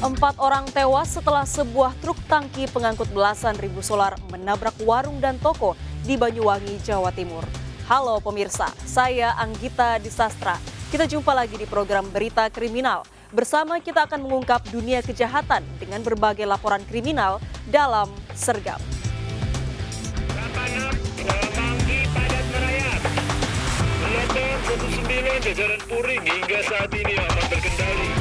Empat orang tewas setelah sebuah truk tangki pengangkut belasan ribu solar menabrak warung dan toko di Banyuwangi, Jawa Timur. Halo pemirsa, saya Anggita Disastra. Kita jumpa lagi di program Berita Kriminal. Bersama kita akan mengungkap dunia kejahatan dengan berbagai laporan kriminal dalam Sergap. Manggi padat merayap. Loper 19 jajaran Puring hingga saat ini aman terkendali.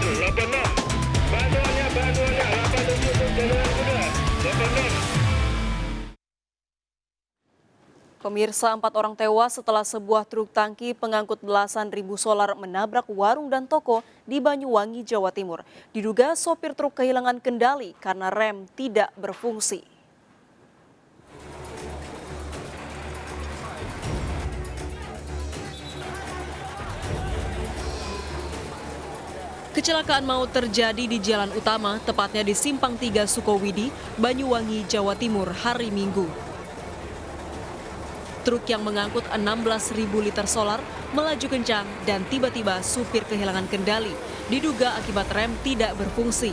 86 Bantuannya 87 jajaran Kuda 86. Pemirsa, 4 orang tewas setelah sebuah truk tangki pengangkut belasan ribu solar menabrak warung dan toko di Banyuwangi, Jawa Timur. Diduga sopir truk kehilangan kendali karena rem tidak berfungsi. Kecelakaan maut terjadi di jalan utama, tepatnya di Simpang 3 Sukowidi, Banyuwangi, Jawa Timur, hari Minggu. Truk yang mengangkut 16.000 liter solar melaju kencang dan tiba-tiba supir kehilangan kendali, diduga akibat rem tidak berfungsi.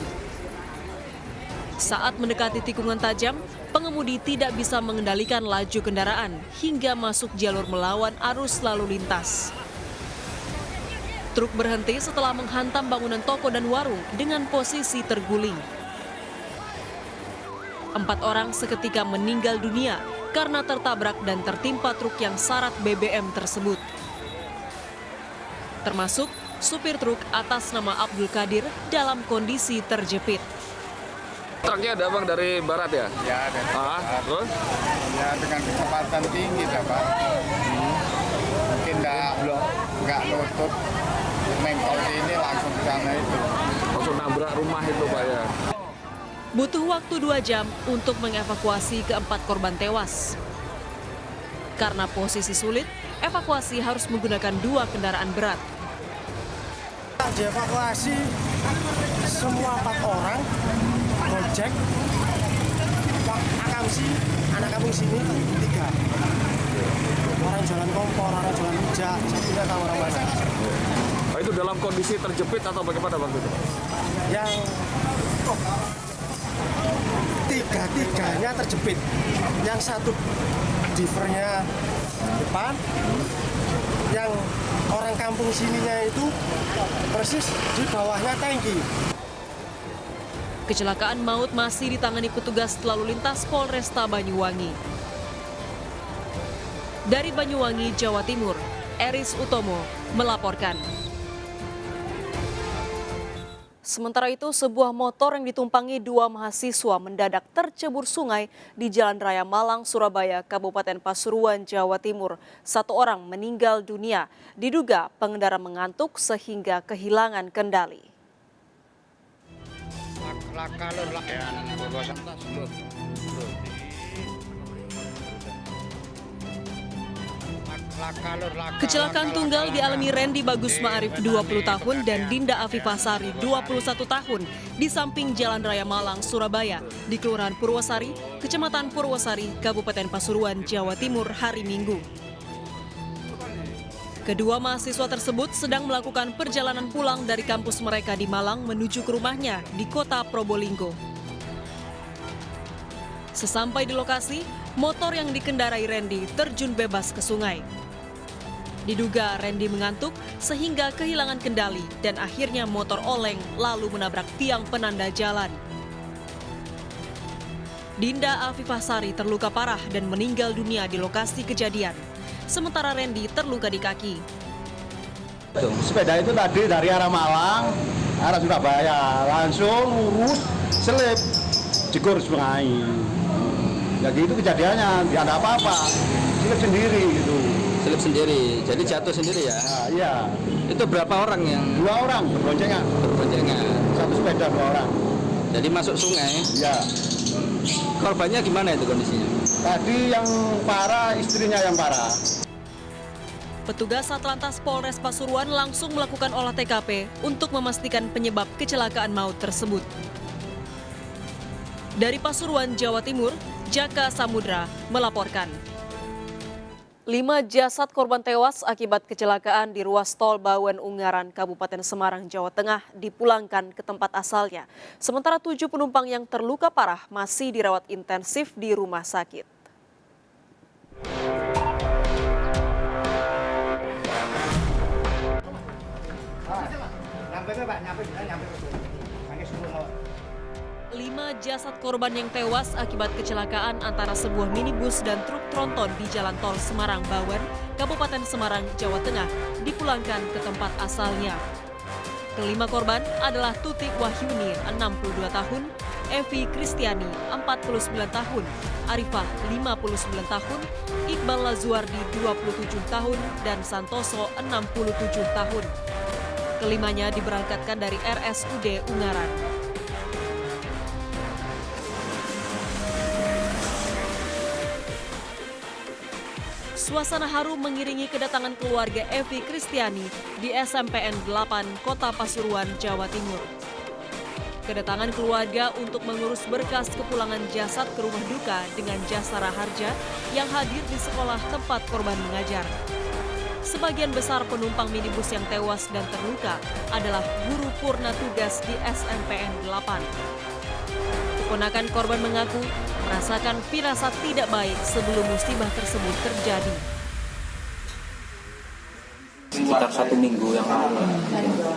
Saat mendekati tikungan tajam, pengemudi tidak bisa mengendalikan laju kendaraan hingga masuk jalur melawan arus lalu lintas. Truk berhenti setelah menghantam bangunan toko dan warung dengan posisi terguling. 4 orang seketika meninggal dunia karena tertabrak dan tertimpa truk yang syarat BBM tersebut. Termasuk supir truk atas nama Abdul Qadir dalam kondisi terjepit. Truknya ada bang dari barat ya? Ya, dari barat. Terus? Ya, dengan kecepatan tinggi dah, Pak. Mungkin nggak nutup mengkol ini langsung ke sana itu. Langsung nabrak rumah itu Pak ya? Butuh waktu 2 jam untuk mengevakuasi keempat korban tewas. Karena posisi sulit, evakuasi harus menggunakan 2 kendaraan berat. Dievakuasi semua 4 orang, Gojek, anak kampung sini 3. Orang jalan kompor, orang jalan rujak, satunya tahu orang mana. Oh, itu dalam kondisi terjepit atau bagaimana bang itu? Yang tiga-tiganya terjepit. Yang satu divernya depan, yang orang kampung sininya itu persis di bawahnya tangki. Kecelakaan maut masih ditangani petugas lalu lintas Polresta Banyuwangi. Dari Banyuwangi, Jawa Timur, Eris Utomo melaporkan. Sementara itu, sebuah motor yang ditumpangi 2 mahasiswa mendadak tercebur sungai di Jalan Raya Malang, Surabaya, Kabupaten Pasuruan, Jawa Timur. 1 orang meninggal dunia, diduga pengendara mengantuk sehingga kehilangan kendali. Kecelakaan tunggal dialami Randy Bagus Ma'arif 20 tahun dan Dinda Afifah Sari 21 tahun di samping Jalan Raya Malang, Surabaya di Kelurahan Purwosari, Kecamatan Purwosari, Kabupaten Pasuruan, Jawa Timur hari Minggu. Kedua mahasiswa tersebut sedang melakukan perjalanan pulang dari kampus mereka di Malang menuju ke rumahnya di kota Probolinggo. Sesampai di lokasi, motor yang dikendarai Randy terjun bebas ke sungai. Diduga Randy mengantuk sehingga kehilangan kendali dan akhirnya motor oleng lalu menabrak tiang penanda jalan. Dinda Afifah Sari terluka parah dan meninggal dunia di lokasi kejadian. Sementara Randy terluka di kaki. Sepeda itu tadi dari arah Malang, arah Surabaya, langsung lurus, selip, jegur sungai. Ya gitu kejadiannya, tidak ada apa-apa, selip sendiri gitu. Selip sendiri, jadi jatuh sendiri ya? Nah, iya. Itu berapa orang yang? 2 orang berboncengan. Berboncengan. 1 sepeda 2 orang. Jadi masuk sungai? Iya. Korbannya gimana itu kondisinya? Tadi yang parah, istrinya yang parah. Petugas Satlantas Polres Pasuruan langsung melakukan olah TKP untuk memastikan penyebab kecelakaan maut tersebut. Dari Pasuruan, Jawa Timur, Jaka Samudra melaporkan. 5 jasad korban tewas akibat kecelakaan di ruas tol Bawen Ungaran, Kabupaten Semarang, Jawa Tengah dipulangkan ke tempat asalnya. Sementara 7 penumpang yang terluka parah masih dirawat intensif di rumah sakit. Lima jasad korban yang tewas akibat kecelakaan antara sebuah minibus dan truk tronton di Jalan Tol Semarang-Bawen, Kabupaten Semarang, Jawa Tengah, dipulangkan ke tempat asalnya. Kelima korban adalah Tutik Wahyuni, 62 tahun, Evi Kristiani, 49 tahun, Arifah, 59 tahun, Iqbal Lazuardi, 27 tahun, dan Santoso, 67 tahun. Kelimanya diberangkatkan dari RSUD Ungaran. Suasana haru mengiringi kedatangan keluarga Evi Kristiani di SMPN 8 Kota Pasuruan, Jawa Timur. Kedatangan keluarga untuk mengurus berkas kepulangan jasad ke rumah duka dengan Jasara Harja yang hadir di sekolah tempat korban mengajar. Sebagian besar penumpang minibus yang tewas dan terluka adalah guru purna tugas di SMPN 8. Keponakan korban mengaku merasakan firasat tidak baik sebelum musibah tersebut terjadi. Sekitar 1 minggu yang lalu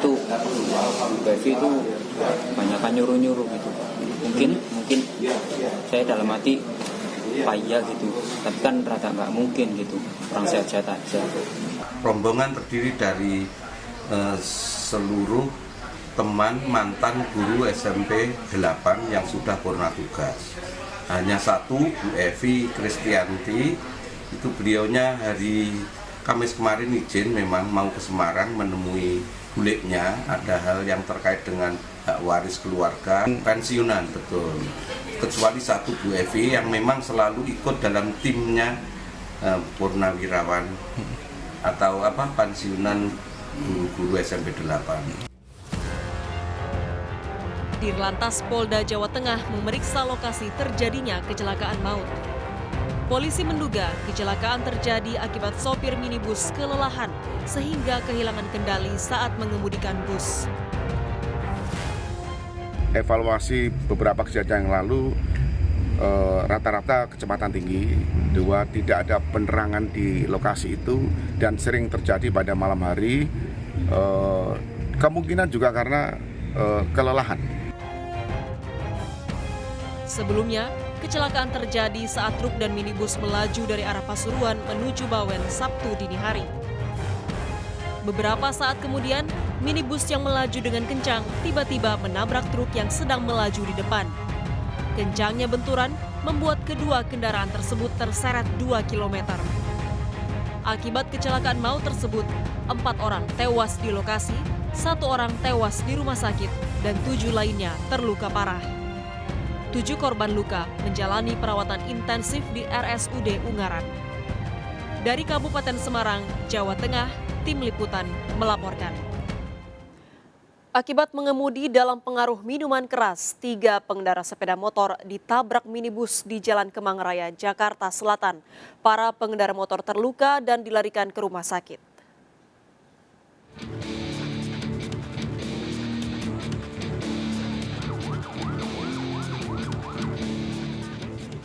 itu Bevi itu banyak nyuruh-nyuruh gitu. Mungkin saya dalam hati payah gitu, tapi kan rada nggak mungkin gitu, orang sehat-sehat aja. Rombongan terdiri dari seluruh teman mantan guru SMP 8 yang sudah purna tugas. Hanya satu, Bu Evi Kristianti, itu beliaunya hari Kamis kemarin izin memang mau ke Semarang menemui buliknya, ada hal yang terkait dengan hak waris keluarga, pensiunan betul. Kecuali satu, Bu Evi yang memang selalu ikut dalam timnya purnawirawan atau pensiunan guru-guru SMP 8. Dirlantas Polda Jawa Tengah memeriksa lokasi terjadinya kecelakaan maut. Polisi menduga kecelakaan terjadi akibat sopir minibus kelelahan sehingga kehilangan kendali saat mengemudikan bus. Evaluasi beberapa kejadian yang lalu, rata-rata kecepatan tinggi, 2, tidak ada penerangan di lokasi itu, dan sering terjadi pada malam hari, kemungkinan juga karena kelelahan. Sebelumnya, kecelakaan terjadi saat truk dan minibus melaju dari arah Pasuruan menuju Bawen Sabtu dini hari. Beberapa saat kemudian, minibus yang melaju dengan kencang tiba-tiba menabrak truk yang sedang melaju di depan. Kencangnya benturan membuat kedua kendaraan tersebut terseret 2 km. Akibat kecelakaan maut tersebut, 4 orang tewas di lokasi, 1 orang tewas di rumah sakit, dan 7 lainnya terluka parah. 7 korban luka menjalani perawatan intensif di RSUD Ungaran. Dari Kabupaten Semarang, Jawa Tengah, Tim Liputan melaporkan. Akibat mengemudi dalam pengaruh minuman keras, 3 pengendara sepeda motor ditabrak minibus di Jalan Kemang Raya, Jakarta Selatan. Para pengendara motor terluka dan dilarikan ke rumah sakit.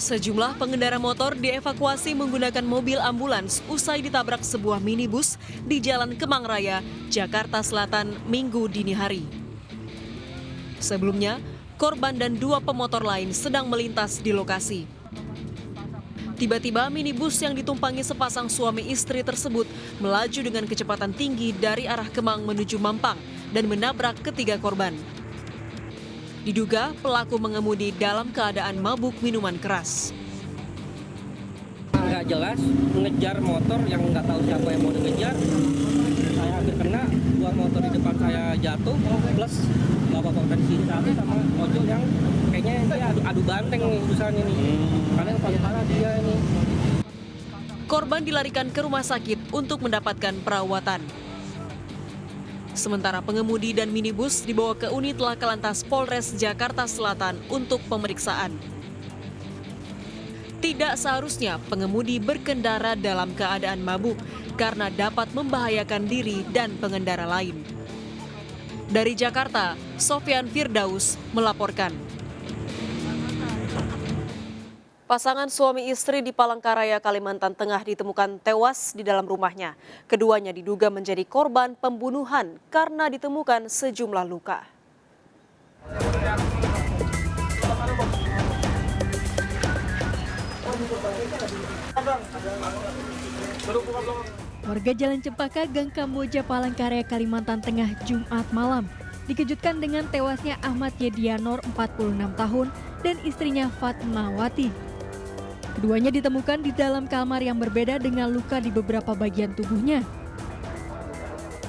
Sejumlah pengendara motor dievakuasi menggunakan mobil ambulans usai ditabrak sebuah minibus di Jalan Kemang Raya, Jakarta Selatan, Minggu dini hari. Sebelumnya, korban dan 2 pemotor lain sedang melintas di lokasi. Tiba-tiba minibus yang ditumpangi sepasang suami istri tersebut melaju dengan kecepatan tinggi dari arah Kemang menuju Mampang dan menabrak ketiga korban. Diduga pelaku mengemudi dalam keadaan mabuk minuman keras. Nggak jelas, mengejar motor yang nggak tahu siapa yang mau dikejar. Saya hampir kena, 2 motor di depan saya jatuh, plus bapak-bapak dari sini satu sama ojol yang kayaknya dia adu banteng nih urusan ini. Karena yang paling parah dia ini. Korban dilarikan ke rumah sakit untuk mendapatkan perawatan. Sementara pengemudi dan minibus dibawa ke unit Laka Lantas Polres Jakarta Selatan untuk pemeriksaan. Tidak seharusnya pengemudi berkendara dalam keadaan mabuk karena dapat membahayakan diri dan pengendara lain. Dari Jakarta, Sofyan Firdaus melaporkan. Pasangan suami istri di Palangkaraya, Kalimantan Tengah ditemukan tewas di dalam rumahnya. Keduanya diduga menjadi korban pembunuhan karena ditemukan sejumlah luka. Warga Jalan Cempaka, Gang Kamboja, Palangkaraya, Kalimantan Tengah, Jumat malam dikejutkan dengan tewasnya Ahmad Yedianor, 46 tahun, dan istrinya Fatmawati. Keduanya ditemukan di dalam kamar yang berbeda dengan luka di beberapa bagian tubuhnya.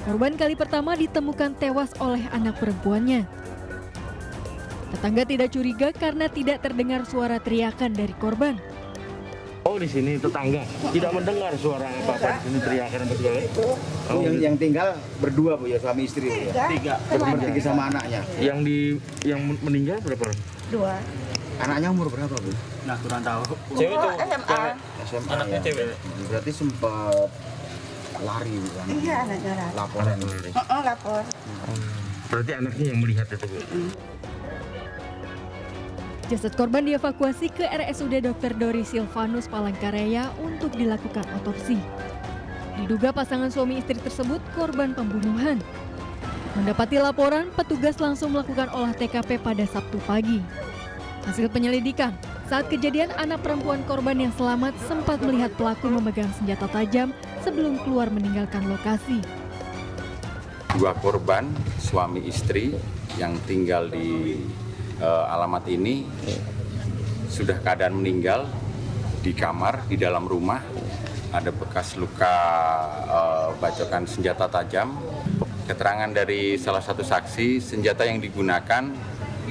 Korban kali pertama ditemukan tewas oleh anak perempuannya. Tetangga tidak curiga karena tidak terdengar suara teriakan dari korban. Oh, di sini tetangga tidak mendengar suara apa-apa di sini teriakan apa segala. Oh, yang tinggal berdua Bu ya, suami istri Bu ya. Tiga. Bertiga sama anaknya. Yang meninggal berapa orang? 2. Anaknya umur berapa Bu? Nah, kurang tahu. Cewek itu SMA. SMA. Anaknya ya. cewek. Berarti sempat lari Bu kan? Iya, anaknya Laporan. lapor. Berarti anaknya yang melihat itu Bu. Jasad korban dievakuasi ke RSUD Dr. Dori Silvanus Palangkaraya untuk dilakukan otopsi. Diduga pasangan suami istri tersebut korban pembunuhan. Mendapati laporan, petugas langsung melakukan olah TKP pada Sabtu pagi. Hasil penyelidikan, saat kejadian anak perempuan korban yang selamat sempat melihat pelaku memegang senjata tajam sebelum keluar meninggalkan lokasi. Dua korban suami istri yang tinggal di alamat ini sudah keadaan meninggal di kamar di dalam rumah. Ada bekas luka bacokan senjata tajam. Keterangan dari salah satu saksi, senjata yang digunakan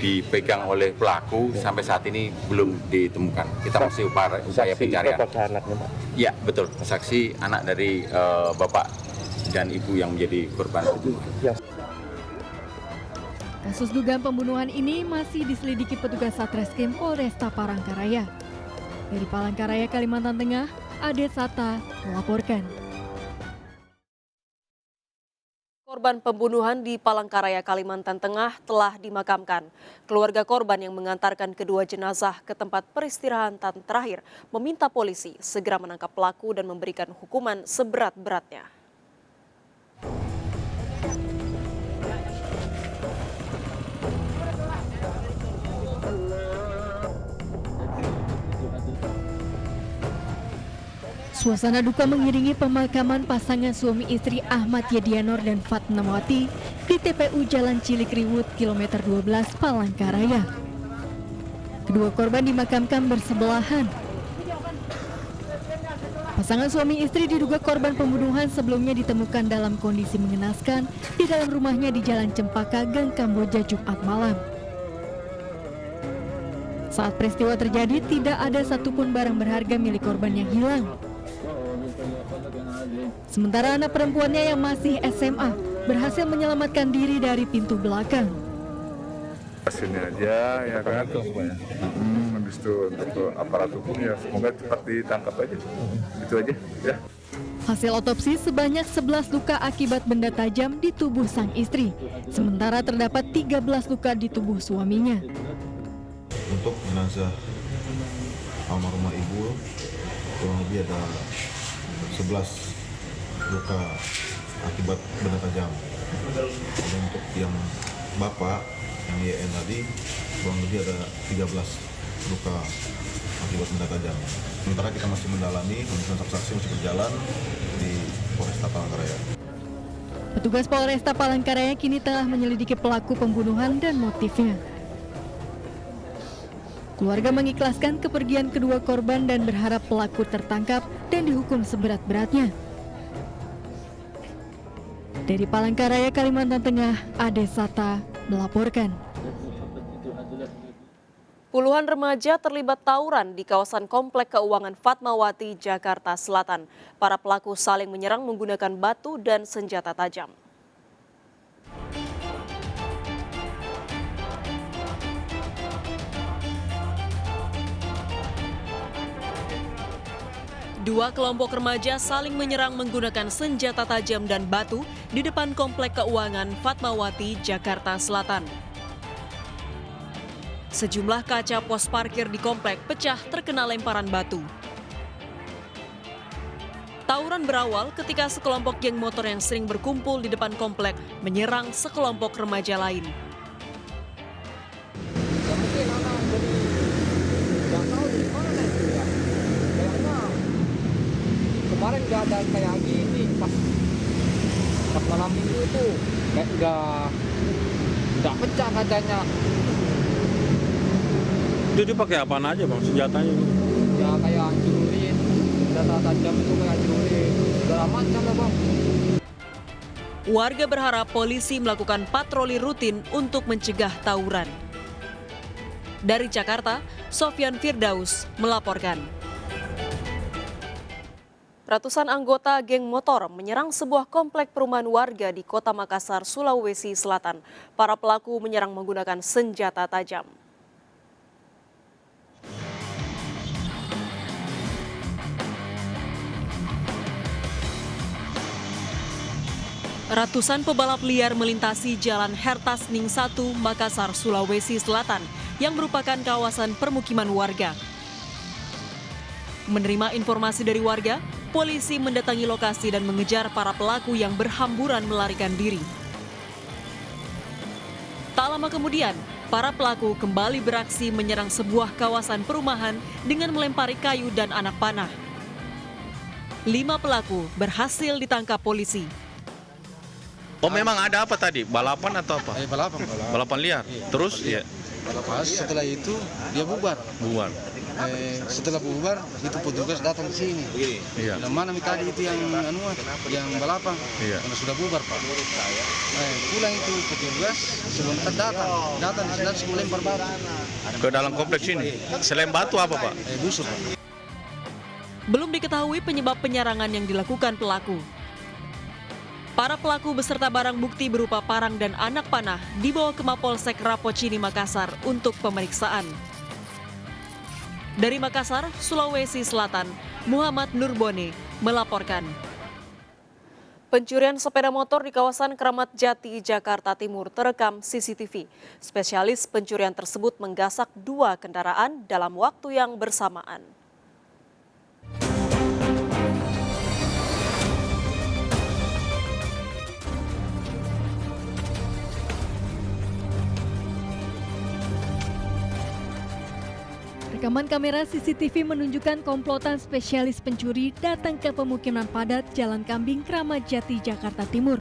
dipegang oleh pelaku sampai saat ini belum ditemukan. Kita masih upaya pencarian. Ya, betul. Saksi anak dari bapak dan ibu yang menjadi korban pembunuhan. Kasus dugaan pembunuhan ini masih diselidiki petugas Satreskrim Polresta Palangkaraya. Dari Palangkaraya, Kalimantan Tengah, Ade Sata melaporkan. Korban pembunuhan di Palangkaraya, Kalimantan Tengah telah dimakamkan. Keluarga korban yang mengantarkan kedua jenazah ke tempat peristirahatan terakhir meminta polisi segera menangkap pelaku dan memberikan hukuman seberat-beratnya. Suasana duka mengiringi pemakaman pasangan suami istri Ahmad Yedianor dan Fatmawati di TPU Jalan Cilikriwut, kilometer 12, Palangkaraya. Kedua korban dimakamkan bersebelahan. Pasangan suami istri diduga korban pembunuhan sebelumnya ditemukan dalam kondisi mengenaskan di dalam rumahnya di Jalan Cempaka, Gang Kamboja, Jumat malam. Saat peristiwa terjadi, tidak ada satupun barang berharga milik korban yang hilang. Sementara anak perempuannya yang masih SMA berhasil menyelamatkan diri dari pintu belakang. Sini aja ya kan, habis itu untuk aparat hukum ya semoga cepat ditangkap aja, itu aja ya. Hasil otopsi sebanyak 11 luka akibat benda tajam di tubuh sang istri, sementara terdapat 13 luka di tubuh suaminya. Untuk jenazah almarhumah ibu kurang lebih ada 11 luka akibat benda tajam. Dan untuk yang bapak yang YN tadi kurang lebih ada 13 luka akibat benda tajam. Sementara kita masih mendalami, pemeriksaan saksi masih berjalan di Polresta Palangkaraya. Petugas Polresta Palangkaraya kini telah menyelidiki pelaku pembunuhan dan motifnya. Keluarga mengikhlaskan kepergian kedua korban dan berharap pelaku tertangkap dan dihukum seberat-beratnya. Dari Palangkaraya, Kalimantan Tengah, Ade Sata melaporkan. Puluhan remaja terlibat tawuran di kawasan Komplek Keuangan Fatmawati, Jakarta Selatan. Para pelaku saling menyerang menggunakan batu dan senjata tajam. Dua kelompok remaja saling menyerang menggunakan senjata tajam dan batu di depan Komplek Keuangan Fatmawati, Jakarta Selatan. Sejumlah kaca pos parkir di komplek pecah terkena lemparan batu. Tawuran berawal ketika sekelompok geng motor yang sering berkumpul di depan komplek menyerang sekelompok remaja lain. Kemarin nggak ada kayak gini, pas malam minggu itu kayak nggak pecah kacanya. Itu dia pakai apaan aja bang senjatanya? Ya kayak hancurin, senjata tajam itu kayak hancurin, segala macam lah bang. Warga berharap polisi melakukan patroli rutin untuk mencegah tawuran. Dari Jakarta, Sofyan Firdaus melaporkan. Ratusan anggota geng motor menyerang sebuah komplek perumahan warga di Kota Makassar, Sulawesi Selatan. Para pelaku menyerang menggunakan senjata tajam. Ratusan pebalap liar melintasi Jalan Hertasning 1, Makassar, Sulawesi Selatan, yang merupakan kawasan permukiman warga. Menerima informasi dari warga, polisi mendatangi lokasi dan mengejar para pelaku yang berhamburan melarikan diri. Tak lama kemudian, para pelaku kembali beraksi menyerang sebuah kawasan perumahan dengan melempari kayu dan anak panah. 5 pelaku berhasil ditangkap polisi. Oh memang ada apa tadi? Balapan atau apa? Balapan liar. Terus ya. Pas setelah itu dia bubar. Setelah bubar itu petugas datang ke sini. Iya. Dan mana tadi itu yang balapan? Iya. Karena sudah bubar Pak. Pulang itu petugas sebentar datang di sana melempar batu. Ke dalam kompleks ini. Selain batu apa Pak? Busur Pak. Belum diketahui penyebab penyerangan yang dilakukan pelaku. Para pelaku beserta barang bukti berupa parang dan anak panah dibawa ke Mapolsek Rapocini, Makassar untuk pemeriksaan. Dari Makassar, Sulawesi Selatan, Muhammad Nurbone melaporkan. Pencurian sepeda motor di kawasan Keramat Jati, Jakarta Timur terekam CCTV. Spesialis pencurian tersebut menggasak 2 kendaraan dalam waktu yang bersamaan. Rekaman kamera CCTV menunjukkan komplotan spesialis pencuri datang ke pemukiman padat Jalan Kambing, Keramat Jati, Jakarta Timur.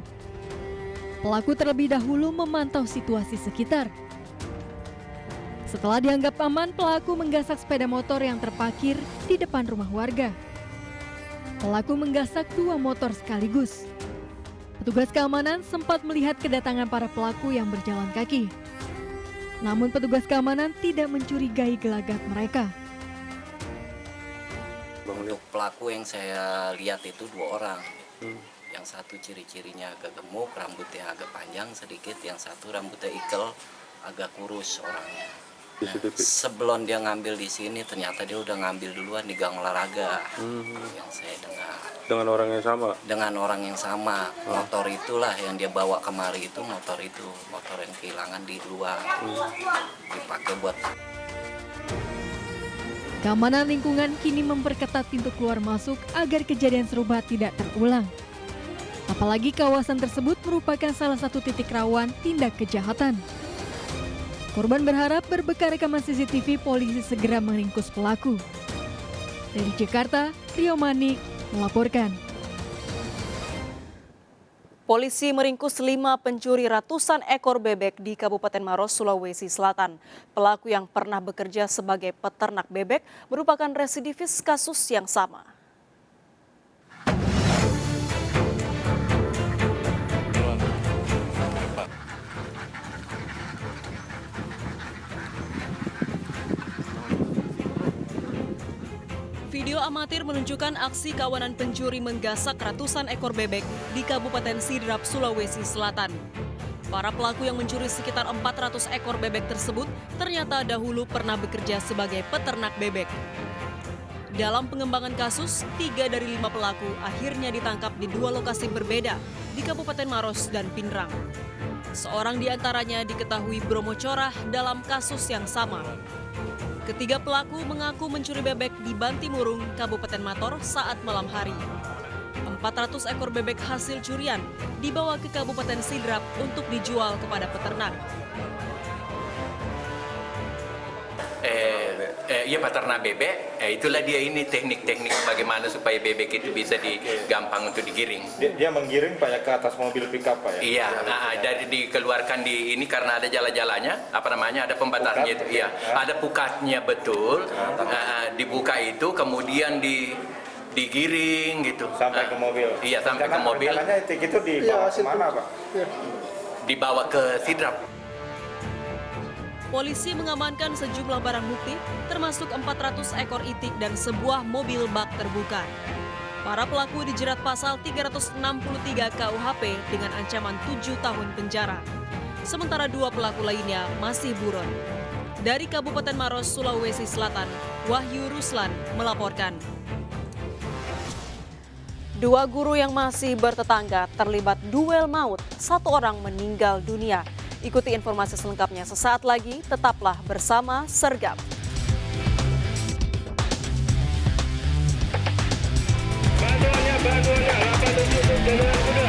Pelaku terlebih dahulu memantau situasi sekitar. Setelah dianggap aman, pelaku menggasak sepeda motor yang terparkir di depan rumah warga. Pelaku menggasak 2 motor sekaligus. Petugas keamanan sempat melihat kedatangan para pelaku yang berjalan kaki. Namun petugas keamanan tidak mencurigai gelagat mereka. Untuk pelaku yang saya lihat itu 2 orang. Yang satu ciri-cirinya agak gemuk, rambutnya agak panjang sedikit. Yang satu rambutnya ikel, agak kurus orangnya. Nah, sebelum dia ngambil di sini, ternyata dia udah ngambil duluan di gang olahraga. Yang saya dengar. Dengan orang yang sama? Dengan orang yang sama. Motor itulah yang dia bawa kemari itu, motor yang kehilangan di luar. Dipakai buat. Keamanan lingkungan kini memperketat pintu keluar masuk agar kejadian serupa tidak terulang. Apalagi kawasan tersebut merupakan salah satu titik rawan tindak kejahatan. Korban berharap berbekal rekaman CCTV polisi segera meringkus pelaku. Dari Jakarta, Rio Manik melaporkan. Polisi meringkus 5 pencuri ratusan ekor bebek di Kabupaten Maros, Sulawesi Selatan. Pelaku yang pernah bekerja sebagai peternak bebek merupakan residivis kasus yang sama. Video amatir menunjukkan aksi kawanan pencuri menggasak ratusan ekor bebek di Kabupaten Sidrap, Sulawesi Selatan. Para pelaku yang mencuri sekitar 400 ekor bebek tersebut ternyata dahulu pernah bekerja sebagai peternak bebek. Dalam pengembangan kasus, 3 dari 5 pelaku akhirnya ditangkap di 2 lokasi berbeda di Kabupaten Maros dan Pindrang. Seorang di antaranya diketahui Bromocorah dalam kasus yang sama. Ketiga pelaku mengaku mencuri bebek di Bantimurung, Kabupaten Mator saat malam hari. 400 ekor bebek hasil curian dibawa ke Kabupaten Sidrap untuk dijual kepada peternak. Iya peternak bebek, itulah dia ini teknik-teknik bagaimana supaya bebek itu bisa gampang untuk digiring. Dia menggiring banyak ke atas mobil pickup Pak ya? Iya, dari dikeluarkan di ini karena ada jalan-jalannya, ada pembatasnya itu, iya, ada pukatnya betul, dibuka itu kemudian digiring gitu. Sampai ke mobil? Iya, sampai ke mobil. Rencananya itu dibawa kemana Pak? Dibawa ke Sidrap. Polisi mengamankan sejumlah barang bukti, termasuk 400 ekor itik dan sebuah mobil bak terbuka. Para pelaku dijerat pasal 363 KUHP dengan ancaman 7 tahun penjara. Sementara 2 pelaku lainnya masih buron. Dari Kabupaten Maros, Sulawesi Selatan, Wahyu Ruslan melaporkan. 2 guru yang masih bertetangga terlibat duel maut, 1 orang meninggal dunia. Ikuti informasi selengkapnya sesaat lagi, tetaplah bersama Sergap. Bantuannya, 87 Jalan Kuda,